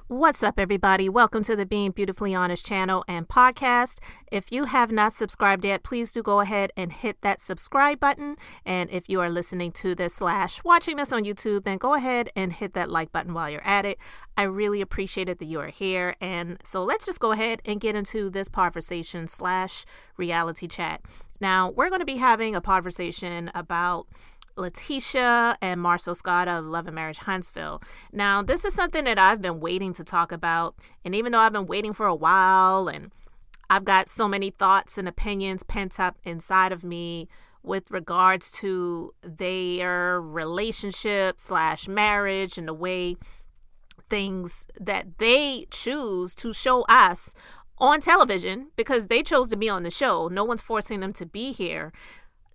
What's up, everybody? Welcome to the Being Beautifully Honest channel and podcast. If you have not subscribed yet, please do go ahead and hit that subscribe button. And if you are listening to this / watching this on YouTube, then go ahead and hit that like button while you're at it. I really appreciate it that you are here. And so let's just go ahead and get into this conversation / reality chat. Now, we're going to be having a conversation about Latisha and Scott of Love and Marriage Huntsville. Now, this is something that I've been waiting to talk about. And even though I've been waiting for a while and I've got so many thoughts and opinions pent up inside of me with regards to their relationship / marriage and the way things that they choose to show us on television, because they chose to be on the show. No one's forcing them to be here.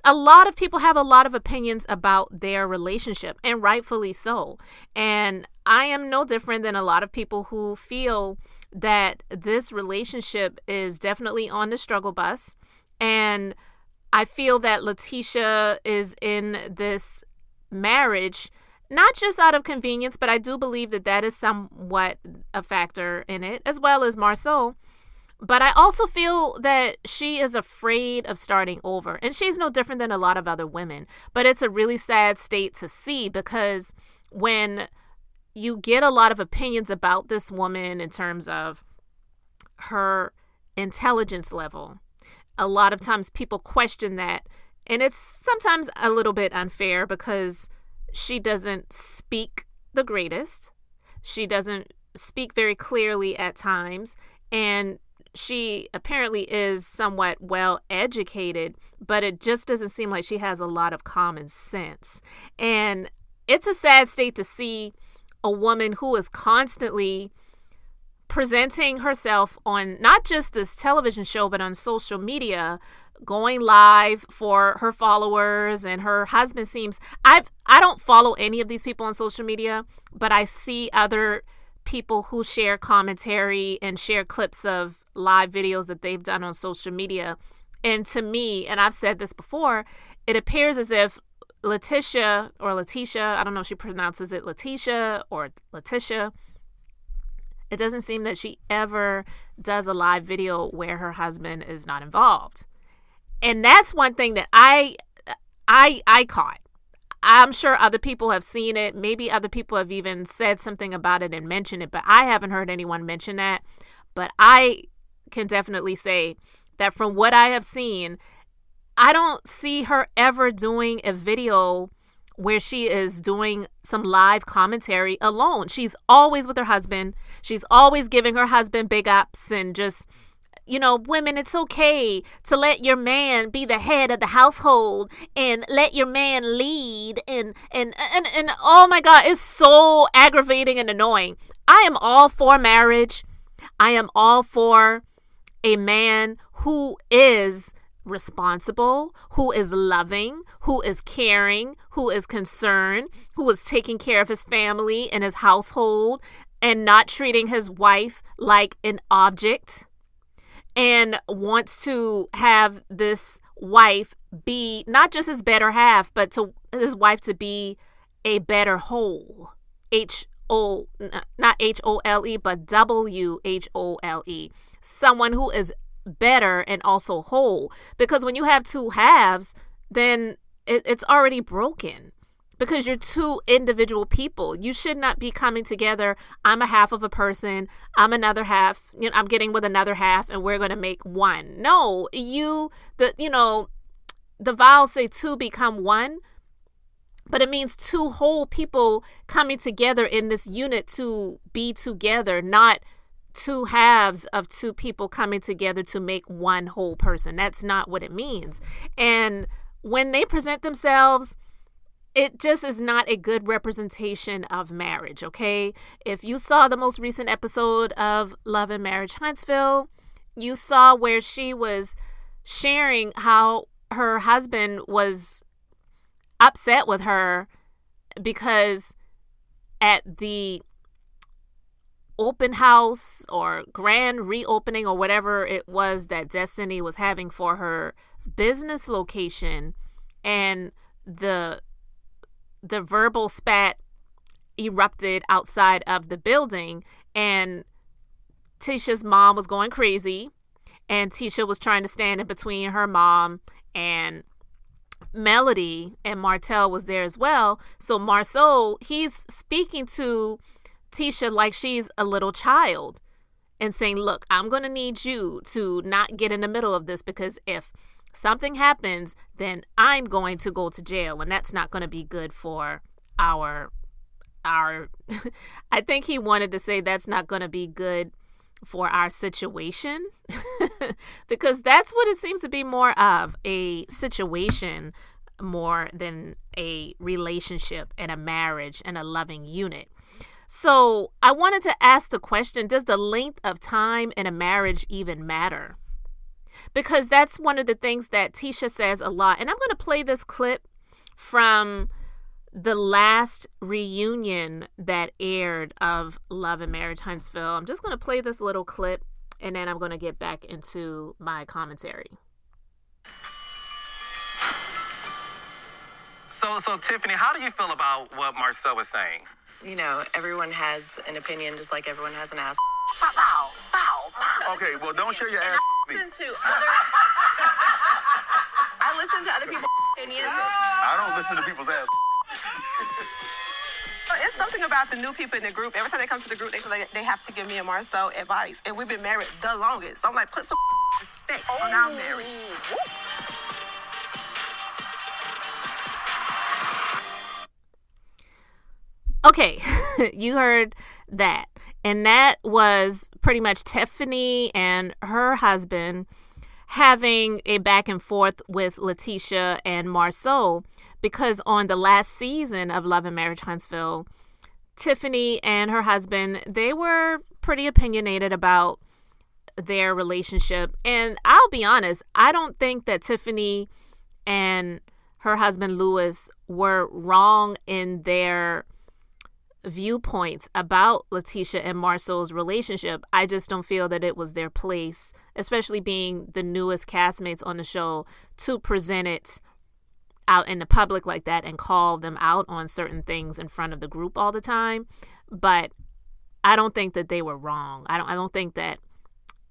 A lot of people have a lot of opinions about their relationship, and rightfully so. And I am no different than a lot of people who feel that this relationship is definitely on the struggle bus. And I feel that Latisha is in this marriage, not just out of convenience, but I do believe that that is somewhat a factor in it, as well as Marceau. But I also feel that she is afraid of starting over. And she's no different than a lot of other women. But it's a really sad state to see, because when you get a lot of opinions about this woman in terms of her intelligence level, a lot of times people question that. And it's sometimes a little bit unfair because she doesn't speak the greatest. She doesn't speak very clearly at times. And she apparently is somewhat well educated, but it just doesn't seem like she has a lot of common sense. And it's a sad state to see a woman who is constantly presenting herself on not just this television show, but on social media, going live for her followers. And her husband seems, I don't follow any of these people on social media, but I see other people who share commentary and share clips of live videos that they've done on social media. And to me, and I've said this before, it appears as if Latisha, I don't know if she pronounces it Latisha or Latisha, it doesn't seem that she ever does a live video where her husband is not involved. And that's one thing that I caught. I'm sure other people have seen it. Maybe other people have even said something about it and mentioned it, but I haven't heard anyone mention that. But I can definitely say that from what I have seen, I don't see her ever doing a video where she is doing some live commentary alone. She's always with her husband. She's always giving her husband big ups and just, women, it's okay to let your man be the head of the household and let your man lead. And oh my God, it's so aggravating and annoying. I am all for marriage. I am all for a man who is responsible, who is loving, who is caring, who is concerned, who is taking care of his family and his household and not treating his wife like an object, and wants to have this wife be not just his better half, but to his wife to be a better whole. Not H-O-L-E, but W-H-O-L-E. Someone who is better and also whole. Because when you have two halves, then it's already broken. Because you're two individual people. You should not be coming together. I'm a half of a person. I'm another half. I'm getting with another half, and we're going to make one. No, the vows say two become one, but it means two whole people coming together in this unit to be together, not two halves of two people coming together to make one whole person. That's not what it means. And when they present themselves, it just is not a good representation of marriage, okay? If you saw the most recent episode of Love and Marriage Huntsville, you saw where she was sharing how her husband was upset with her because at the open house or grand reopening or whatever it was that Destiny was having for her business location, and the verbal spat erupted outside of the building, and Tisha's mom was going crazy, and Tisha was trying to stand in between her mom and Melody, and Martell was there as well. So Marceau, he's speaking to Tisha like she's a little child and saying, look, I'm going to need you to not get in the middle of this, because if something happens, then I'm going to go to jail, and that's not going to be good for our I think he wanted to say that's not going to be good for our situation, because that's what it seems to be more of, a situation more than a relationship and a marriage and a loving unit. So I wanted to ask the question, does the length of time in a marriage even matter? Because that's one of the things that Tisha says a lot. And I'm going to play this clip from the last reunion that aired of Love and Marriage Huntsville. I'm just going to play this little clip, and then I'm going to get back into my commentary. So Tiffany, how do you feel about what Marcel was saying? You know, everyone has an opinion, just like everyone has an ass. Bow, bow, bow. Okay, well, don't share your ass. I listen to other people's opinions. I don't listen to people's ass. It's something about the new people in the group. Every time they come to the group, they feel like they have to give me and Marcel advice. And we've been married the longest. So I'm like, put some respect on our marriage. Okay, you heard that. And that was pretty much Tiffany and her husband having a back and forth with Latisha and Marceau, because on the last season of Love and Marriage Huntsville, Tiffany and her husband, they were pretty opinionated about their relationship. And I'll be honest, I don't think that Tiffany and her husband Louis were wrong in their viewpoints about Latisha and Marceau's relationship. I just don't feel that it was their place, especially being the newest castmates on the show, to present it out in the public like that and call them out on certain things in front of the group all the time. But I don't think that they were wrong. I don't think that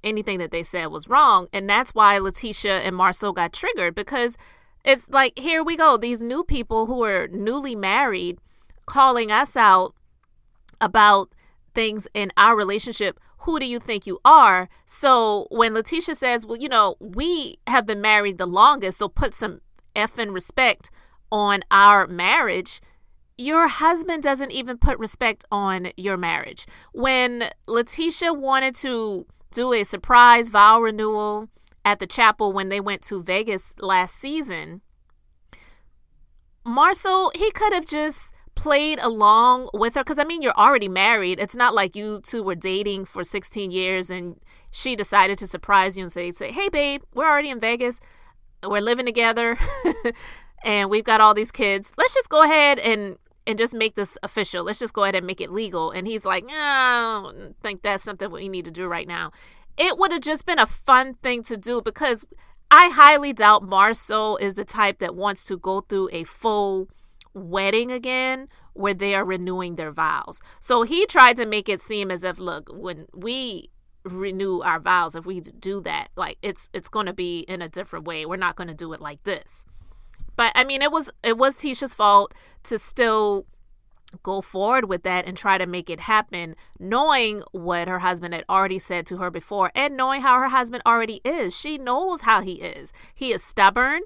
anything that they said was wrong. And that's why Latisha and Marceau got triggered, because it's like, here we go, these new people who are newly married calling us out about things in our relationship. Who do you think you are? So when Latisha says, well, you know, we have been married the longest, so put some effing respect on our marriage, your husband doesn't even put respect on your marriage. When Latisha wanted to do a surprise vow renewal at the chapel when they went to Vegas last season, Marceau, he could have just played along with her, because I mean, you're already married. It's not like you two were dating for 16 years and she decided to surprise you and say, hey babe, we're already in Vegas, we're living together and we've got all these kids, let's just go ahead and just make this official, let's just go ahead and make it legal. And he's like, I don't think that's something we need to do right now. It would have just been a fun thing to do, because I highly doubt Marceau is the type that wants to go through a full wedding again where they are renewing their vows. So he tried to make it seem as if, look, when we renew our vows, if we do that, like it's going to be in a different way. We're not going to do it like this. But I mean, it was Tisha's fault to still go forward with that and try to make it happen, knowing what her husband had already said to her before, and knowing how her husband already is. She knows how he is. He is stubborn.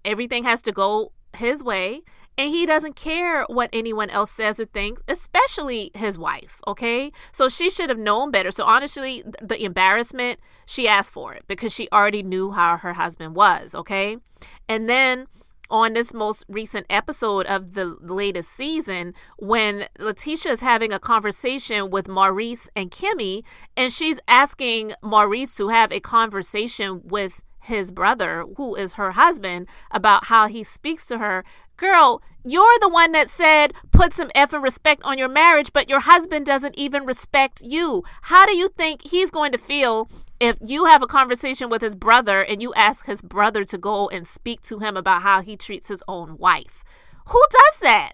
Everything has to go his way, and he doesn't care what anyone else says or thinks, especially his wife. Okay, so she should have known better. So honestly, the embarrassment, she asked for it because she already knew how her husband was. Okay, and then on this most recent episode of the latest season, when Latisha is having a conversation with Maurice and Kimmy, and she's asking Maurice to have a conversation with his brother, who is her husband, about how he speaks to her. Girl, you're the one that said put some effing respect on your marriage, but your husband doesn't even respect you. How do you think he's going to feel if you have a conversation with his brother and you ask his brother to go and speak to him about how he treats his own wife? Who does that?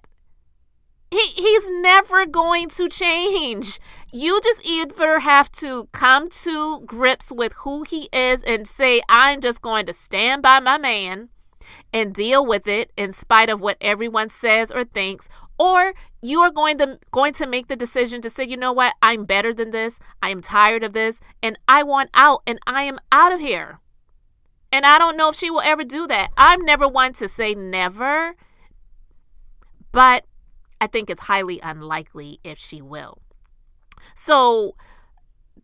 He's never going to change. You just either have to come to grips with who he is and say, I'm just going to stand by my man and deal with it in spite of what everyone says or thinks, or you are going to make the decision to say, you know what, I'm better than this. I am tired of this and I want out and I am out of here. And I don't know if she will ever do that. I'm never one to say never, but I think it's highly unlikely if she will. So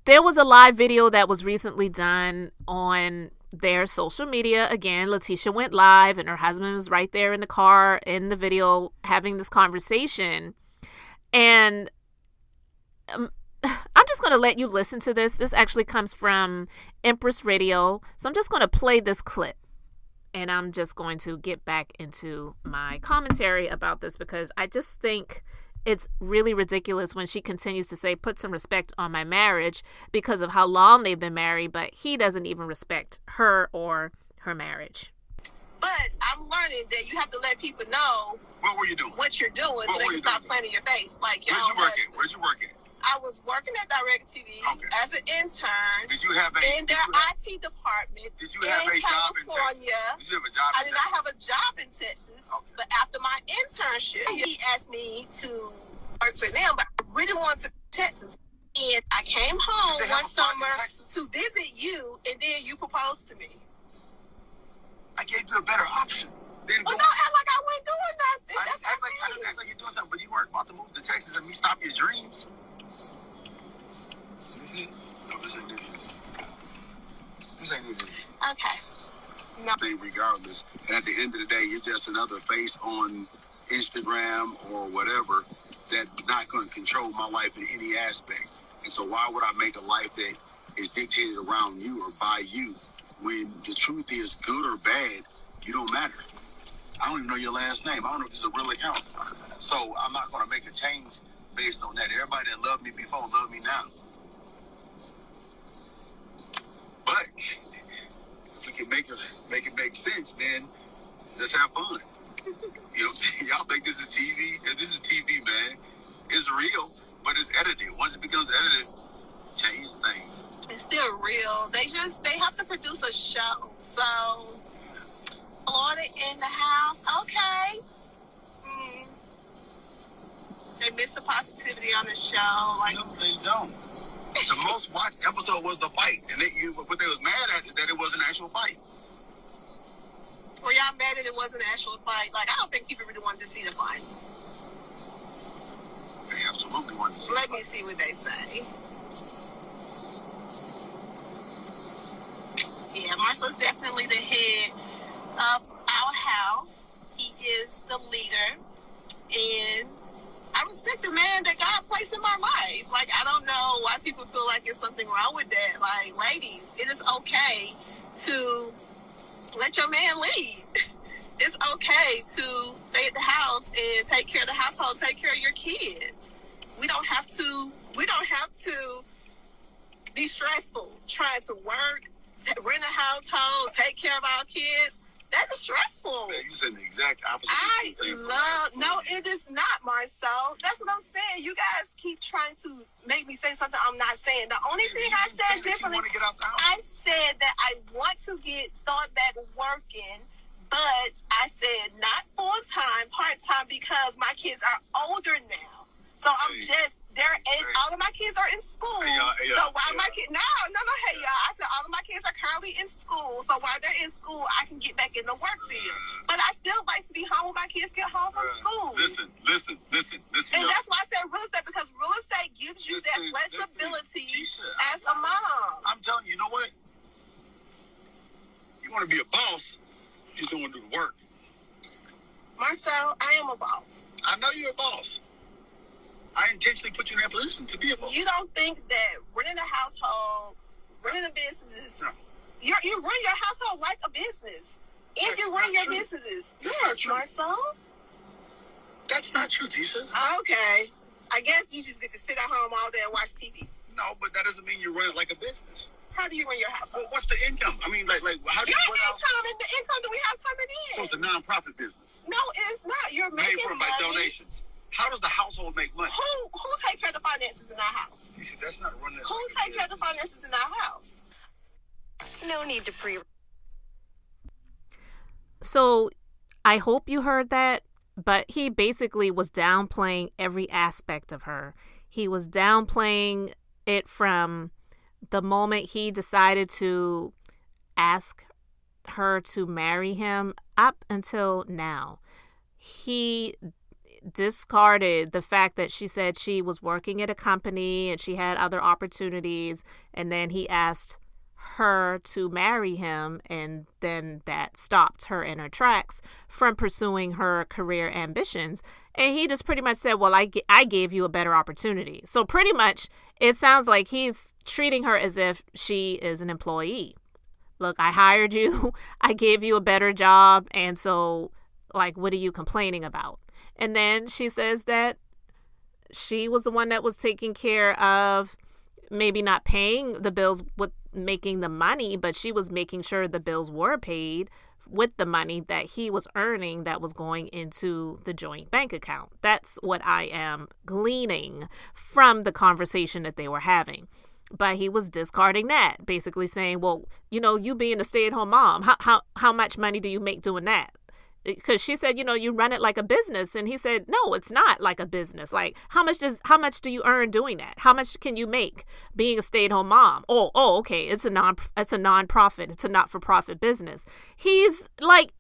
there was a live video that was recently done on their social media. Again, Latisha went live and her husband was right there in the car in the video having this conversation. And I'm just going to let you listen to this. This actually comes from Empress Radio. So I'm just going to play this clip. And I'm just going to get back into my commentary about this because I just think it's really ridiculous when she continues to say, put some respect on my marriage because of how long they've been married, but he doesn't even respect her or her marriage. But I'm learning that you have to let people know What were you doing? what you're doing so they can stop playing in your face. Like, Where'd you work at? Where'd you work at? I was working at DirecTV as an intern Did you have in their IT department Did you have a job in Texas? Did you have a job I in did not Texas? have a job in Texas, but after my internship, he asked me to work for them, but I really wanted to Texas. And I came home one summer to visit you, and then you proposed to me. I gave you a better option. Then Well, don't act like I wasn't doing nothing. I That's didn't act like you're doing something, but you weren't about to move to Texas and me stop your dreams. okay. No. Regardless, and at the end of the day, you're just another face on Instagram or whatever that's not going to control my life in any aspect. And so why would I make a life that is dictated around you or by you when the truth is, good or bad, you don't matter. I don't even know your last name. I don't know if this is a real account. So I'm not going to make a change based on that. Everybody that loved me before love me now. But if we can make it make sense, then let's have fun. You know what I'm saying? Y'all think this is TV? This is TV, man. It's real, but it's edited. Once it becomes edited, change things. It's still real. They have to produce a show. So, Florida in the house. Okay. They miss the positivity on the show. Like, no, they don't. The most watched episode was the fight, and what they was mad at is that it was an actual fight. were y'all mad that it wasn't an actual fight? Like, I don't think people really wanted to see the fight. They absolutely wanted to see. Let me see what they say. Yeah, Marcel's definitely the head of our house. He is the leader, and I respect the man that God placed in my life. Like, I don't know why people feel like it's something wrong with that. Like, ladies, it is okay to let your man lead. It's okay to stay at the house and take care of the household, take care of your kids. We don't have to be stressful trying to work, rent a household, take care of our kids. That is stressful. Man, you said the exact opposite. No, it is not, Marcel. That's what I'm saying. You guys keep trying to make me say something I'm not saying. The only thing I said differently, I said that I want to start back working, but I said not full-time, part-time, because my kids are older now. So I'm all of my kids are in school. So while my kids, hey y'all, I said all of my kids are currently in school. So while they're in school, I can get back in the work field. But I still like to be home when my kids get home from school. Listen. And that's why I said real estate, because real estate gives you that flexibility as a mom. I'm telling you, you know what? You want to be a boss, you just don't want to do the work. Marcel, I am a boss. I know you're a boss. I intentionally put you in that position to be a boss. You don't think that running a household, running a business, you run your household like a business. And you run your businesses. Yes, Marcel. That's not true, Tisha. Okay. I guess you just get to sit at home all day and watch TV. No, but that doesn't mean you run it like a business. How do you run your household? Well, what's the income? I mean, like how do you run out? The income that we have coming in. So it's a non-profit business. No, it's not. You're making paid for money. by donations. How does the household make money? Who take care of the finances in our house? You see, that's not running. Who take care of the finances in our house? No need to So I hope you heard that, but he basically was downplaying every aspect of her. He was downplaying it from the moment he decided to ask her to marry him up until now. He discarded the fact that she said she was working at a company and she had other opportunities, and then he asked her to marry him, and then that stopped her in her tracks from pursuing her career ambitions. And he just pretty much said, well, I gave you a better opportunity. So pretty much it sounds like he's treating her as if she is an employee. Look, I hired you, I gave you a better job, and so, like, what are you complaining about? And then she says that she was the one that was taking care of maybe not paying the bills with making the money, but she was making sure the bills were paid with the money that he was earning that was going into the joint bank account. That's what I am gleaning from the conversation that they were having. But he was discarding that, basically saying, well, you being a stay-at-home mom, how much money do you make doing that? Because she said, you run it like a business. And he said, no, it's not like a business. Like, how much do you earn doing that? How much can you make being a stay-at-home mom? Oh, okay. It's a non-profit. It's a not-for-profit business. He's like,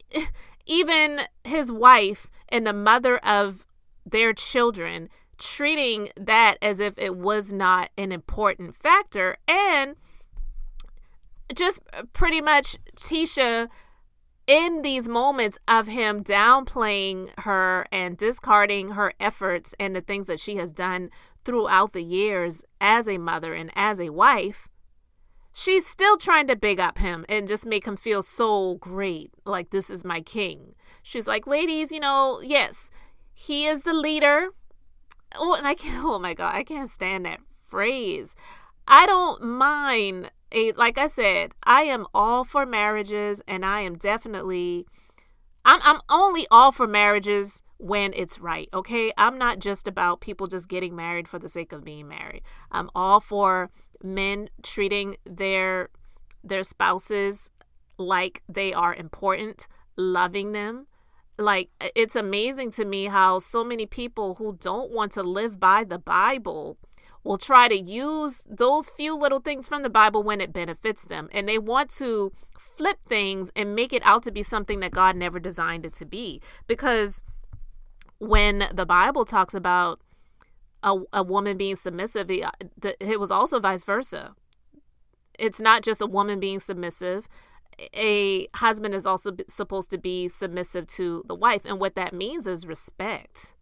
even his wife and the mother of their children treating that as if it was not an important factor. And just pretty much Tisha, in these moments of him downplaying her and discarding her efforts and the things that she has done throughout the years as a mother and as a wife, she's still trying to big up him and just make him feel so great. Like, this is my king. She's like, ladies, yes, he is the leader. Oh my God, I can't stand that phrase. I don't mind. Like I said, I am all for marriages, and I am definitely, I'm only all for marriages when it's right, okay? I'm not just about people just getting married for the sake of being married. I'm all for men treating their spouses like they are important, loving them. Like, it's amazing to me how so many people who don't want to live by the Bible will try to use those few little things from the Bible when it benefits them. And they want to flip things and make it out to be something that God never designed it to be. Because when the Bible talks about a woman being submissive, it was also vice versa. It's not just a woman being submissive. A husband is also supposed to be submissive to the wife. And what that means is respect.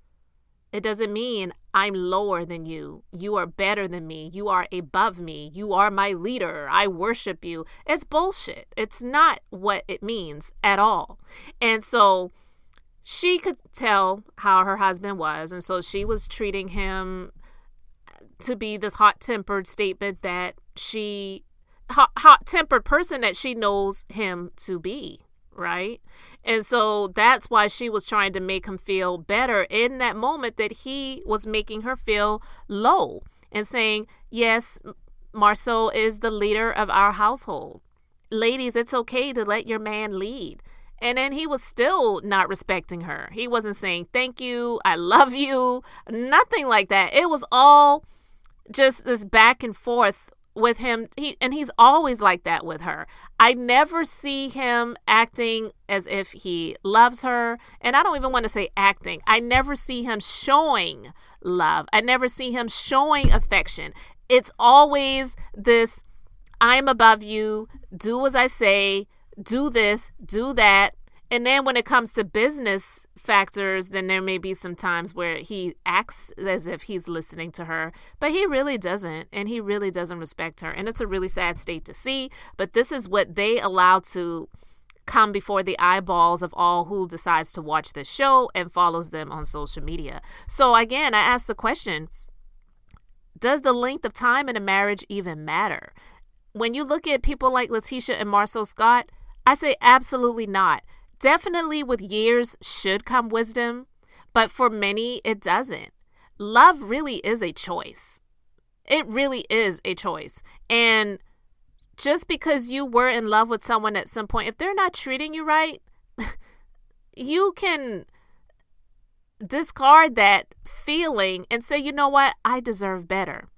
It doesn't mean I'm lower than you. You are better than me. You are above me. You are my leader. I worship you. It's bullshit. It's not what it means at all. And so she could tell how her husband was. And so she was treating him to be this hot-tempered statement that hot-tempered person that she knows him to be. Right? And so that's why she was trying to make him feel better in that moment that he was making her feel low and saying, yes, Marceau is the leader of our household. Ladies, it's okay to let your man lead. And then he was still not respecting her. He wasn't saying, thank you, I love you, nothing like that. It was all just this back and forth with him. He's always like that with her. I never see him acting as if he loves her. And I don't even want to say acting. I never see him showing love. I never see him showing affection. It's always this, I'm above you, do as I say, do this, do that. And then when it comes to business factors, then there may be some times where he acts as if he's listening to her, but he really doesn't. And he really doesn't respect her. And it's a really sad state to see. But this is what they allow to come before the eyeballs of all who decides to watch this show and follows them on social media. So again, I asked the question, does the length of time in a marriage even matter? When you look at people like Latisha and Marsauscott, Scott, I say absolutely not. Definitely with years should come wisdom, But for many, it doesn't. Love really is a choice. It really is a choice. And just because you were in love with someone at some point, if they're not treating you right, you can discard that feeling and say, you know what, I deserve better.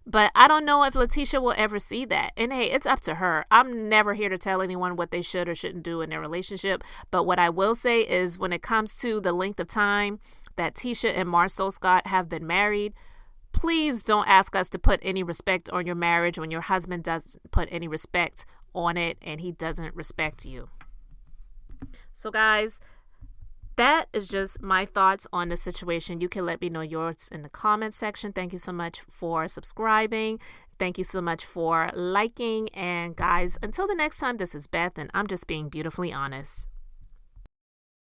But I don't know if Latisha will ever see that. And hey, it's up to her. I'm never here to tell anyone what they should or shouldn't do in their relationship. But what I will say is when it comes to the length of time that Tisha and Marsauscott have been married, please don't ask us to put any respect on your marriage when your husband doesn't put any respect on it and he doesn't respect you. So guys, that is just my thoughts on the situation. You can let me know yours in the comment section. Thank you so much for subscribing. Thank you so much for liking. And guys, until the next time, this is Beth, and I'm just being beautifully honest.